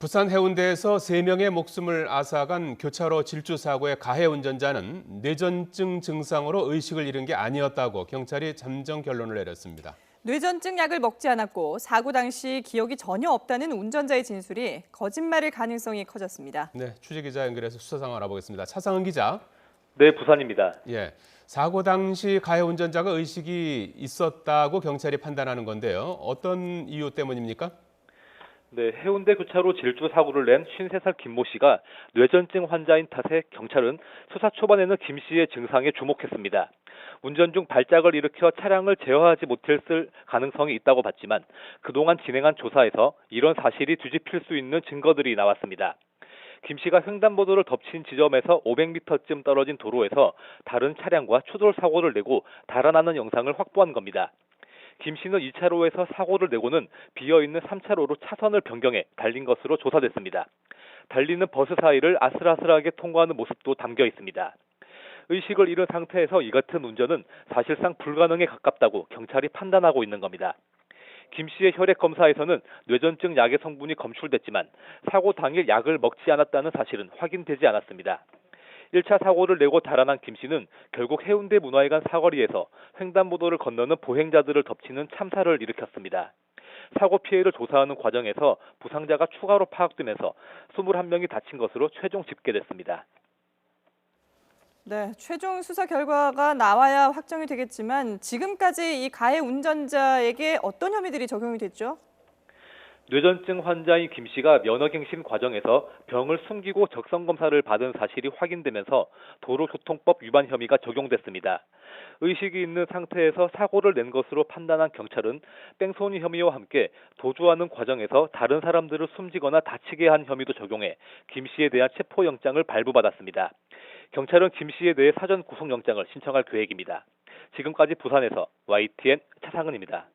부산 해운대에서 3명의 목숨을 앗아간 교차로 질주 사고의 가해 운전자는 뇌전증 증상으로 의식을 잃은 게 아니었다고 경찰이 잠정 결론을 내렸습니다. 뇌전증 약을 먹지 않았고 사고 당시 기억이 전혀 없다는 운전자의 진술이 거짓말일 가능성이 커졌습니다. 네, 취재기자 연결해서 수사 상황 알아보겠습니다. 차상은 기자. 네, 부산입니다. 예, 사고 당시 가해 운전자가 의식이 있었다고 경찰이 판단하는 건데요. 어떤 이유 때문입니까? 네, 해운대 교차로 질주 사고를 낸 53살 김모 씨가 뇌전증 환자인 탓에 경찰은 수사 초반에는 김 씨의 증상에 주목했습니다. 운전 중 발작을 일으켜 차량을 제어하지 못했을 가능성이 있다고 봤지만 그동안 진행한 조사에서 이런 사실이 뒤집힐 수 있는 증거들이 나왔습니다. 김 씨가 횡단보도를 덮친 지점에서 500m쯤 떨어진 도로에서 다른 차량과 추돌 사고를 내고 달아나는 영상을 확보한 겁니다. 김 씨는 2차로에서 사고를 내고는 비어있는 3차로로 차선을 변경해 달린 것으로 조사됐습니다. 달리는 버스 사이를 아슬아슬하게 통과하는 모습도 담겨 있습니다. 의식을 잃은 상태에서 이 같은 운전은 사실상 불가능에 가깝다고 경찰이 판단하고 있는 겁니다. 김 씨의 혈액 검사에서는 뇌전증 약의 성분이 검출됐지만 사고 당일 약을 먹지 않았다는 사실은 확인되지 않았습니다. 1차 사고를 내고 달아난 김 씨는 결국 해운대 문화회관 사거리에서 횡단보도를 건너는 보행자들을 덮치는 참사를 일으켰습니다. 사고 피해를 조사하는 과정에서 부상자가 추가로 파악되면서 21명이 다친 것으로 최종 집계됐습니다. 네, 최종 수사 결과가 나와야 확정이 되겠지만 지금까지 이 가해 운전자에게 어떤 혐의들이 적용이 됐죠? 뇌전증 환자인 김 씨가 면허갱신 과정에서 병을 숨기고 적성검사를 받은 사실이 확인되면서 도로교통법 위반 혐의가 적용됐습니다. 의식이 있는 상태에서 사고를 낸 것으로 판단한 경찰은 뺑소니 혐의와 함께 도주하는 과정에서 다른 사람들을 숨지거나 다치게 한 혐의도 적용해 김 씨에 대한 체포영장을 발부받았습니다. 경찰은 김 씨에 대해 사전 구속영장을 신청할 계획입니다. 지금까지 부산에서 YTN 차상은입니다.